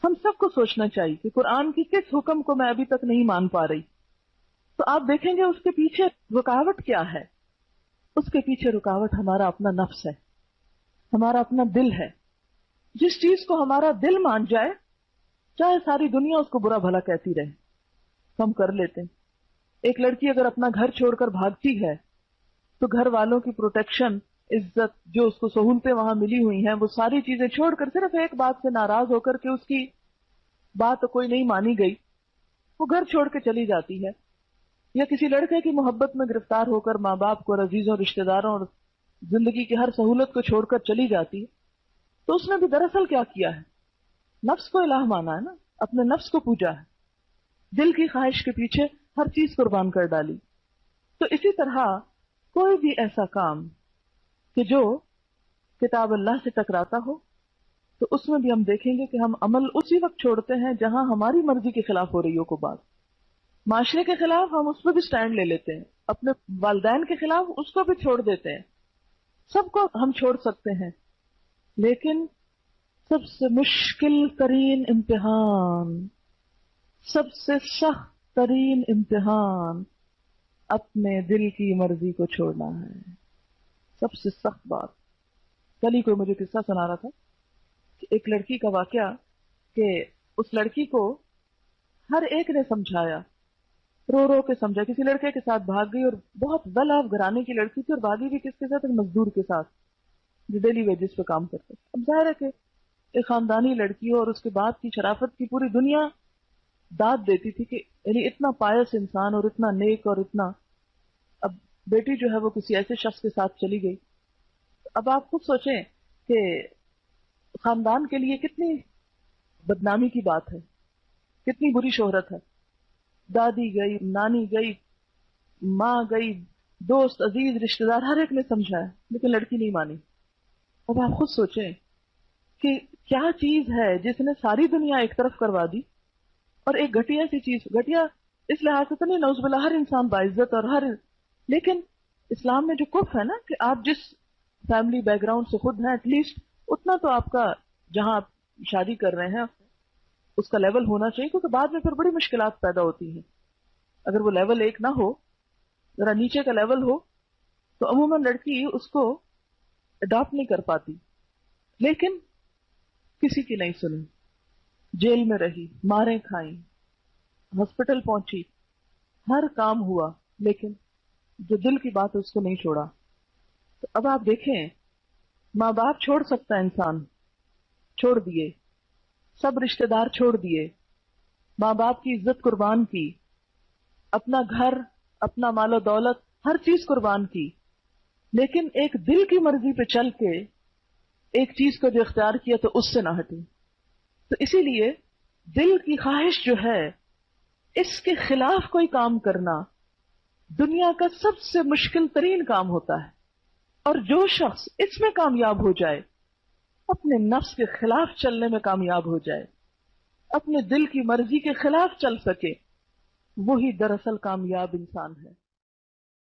ہم سب کو سوچنا چاہیے کہ قرآن کی کس حکم کو میں ابھی تک نہیں مان پا رہی. تو آپ دیکھیں گے اس کے پیچھے رکاوٹ کیا ہے. اس کے پیچھے رکاوٹ ہمارا اپنا نفس ہے، ہمارا اپنا دل ہے. جس چیز کو ہمارا دل مان جائے، چاہے ساری دنیا اس کو برا بھلا کہتی رہے، ہم کر لیتے ہیں. ایک لڑکی اگر اپنا گھر چھوڑ کر بھاگتی ہے تو گھر والوں کی پروٹیکشن، عزت، جو اس کو سہولتیں وہاں ملی ہوئی ہیں، وہ ساری چیزیں چھوڑ کر صرف ایک بات سے ناراض ہو کر کے اس کی بات کوئی نہیں مانی گئی، وہ گھر چھوڑ کے چلی جاتی ہے. یا کسی لڑکے کی محبت میں گرفتار ہو کر ماں باپ کو اور عزیزوں، رشتہ داروں اور زندگی کی ہر سہولت کو چھوڑ کر چلی جاتی ہے، تو اس نے بھی دراصل کیا کیا ہے؟ نفس کو الہ مانا ہے نا، اپنے نفس کو پوجا ہے، دل کی خواہش کے پیچھے ہر چیز قربان کر ڈالی. تو اسی طرح کوئی بھی ایسا کام کہ جو کتاب اللہ سے ٹکراتا ہو، تو اس میں بھی ہم دیکھیں گے کہ ہم عمل اسی وقت چھوڑتے ہیں جہاں ہماری مرضی کے خلاف ہو رہی ہو کو بات. معاشرے کے خلاف ہم اس پہ بھی سٹینڈ لے لیتے ہیں، اپنے والدین کے خلاف اس کو بھی چھوڑ دیتے ہیں. سب کو ہم چھوڑ سکتے ہیں، لیکن سب سے مشکل ترین امتحان، سب سے سخت ترین امتحان اپنے دل کی مرضی کو چھوڑنا ہے. سب سے سخت بات. کل ہی کوئی مجھے قصہ سنا رہا تھا کہ ایک لڑکی کا واقعہ، کہ اس لڑکی کو ہر ایک نے سمجھایا، رو رو کے سمجھا. کسی لڑکے کے ساتھ بھاگ گئی، اور بہت ویل آف گھرانے کی لڑکی تھی، اور بھاگی بھی کس کے ساتھ؟ ایک مزدور کے ساتھ جو ڈیلی ویجز پہ کام کرتے. اب ظاہر ہے کہ ایک خاندانی لڑکی ہو، اور اس کے بعد کی شرافت کی پوری دنیا داد دیتی تھی کہ یعنی اتنا پائس انسان اور اتنا نیک اور اتنا. اب بیٹی جو ہے وہ کسی ایسے شخص کے ساتھ چلی گئی. اب آپ خود سوچیں کہ خاندان کے لیے کتنی بدنامی کی بات ہے، کتنی بری شہرت ہے. دادی گئی، نانی گئی، ماں گئی، دوست، عزیز، رشتہ دار، ہر ایک نے سمجھایا، لیکن لڑکی نہیں مانی. اب آپ خود سوچیں کہ کیا چیز ہے جس نے ساری دنیا ایک طرف کروا دی، اور ایک گھٹیا سی چیز. گھٹیا اس لحاظ سے تو نہیں، نعوذ باللہ، ہر انسان باعزت اور لیکن اسلام میں جو کف ہے نا، کہ آپ جس فیملی بیک گراؤنڈ سے خود ہیں، ایٹ لیسٹ اتنا تو آپ کا، جہاں آپ شادی کر رہے ہیں اس کا لیول ہونا چاہیے، کیونکہ بعد میں پھر بڑی مشکلات پیدا ہوتی ہیں. اگر وہ لیول ایک نہ ہو، ذرا نیچے کا لیول ہو، تو عموماً لڑکی اس کو اڈاپٹ نہیں کر پاتی. لیکن کسی کی نہیں سنی، جیل میں رہی، ماریں کھائیں، ہاسپٹل پہنچی، ہر کام ہوا، لیکن جو دل کی بات ہے اس کو نہیں چھوڑا. تو اب آپ دیکھیں، ماں باپ چھوڑ سکتا ہے انسان، چھوڑ دیے، سب رشتہ دار چھوڑ دیے، ماں باپ کی عزت قربان کی، اپنا گھر، اپنا مال و دولت، ہر چیز قربان کی، لیکن ایک دل کی مرضی پہ چل کے ایک چیز کو جو اختیار کیا تو اس سے نہ ہٹی. تو اسی لیے دل کی خواہش جو ہے، اس کے خلاف کوئی کام کرنا دنیا کا سب سے مشکل ترین کام ہوتا ہے. اور جو شخص اس میں کامیاب ہو جائے، اپنے نفس کے خلاف چلنے میں کامیاب ہو جائے، اپنے دل کی مرضی کے خلاف چل سکے، وہی دراصل کامیاب انسان ہے.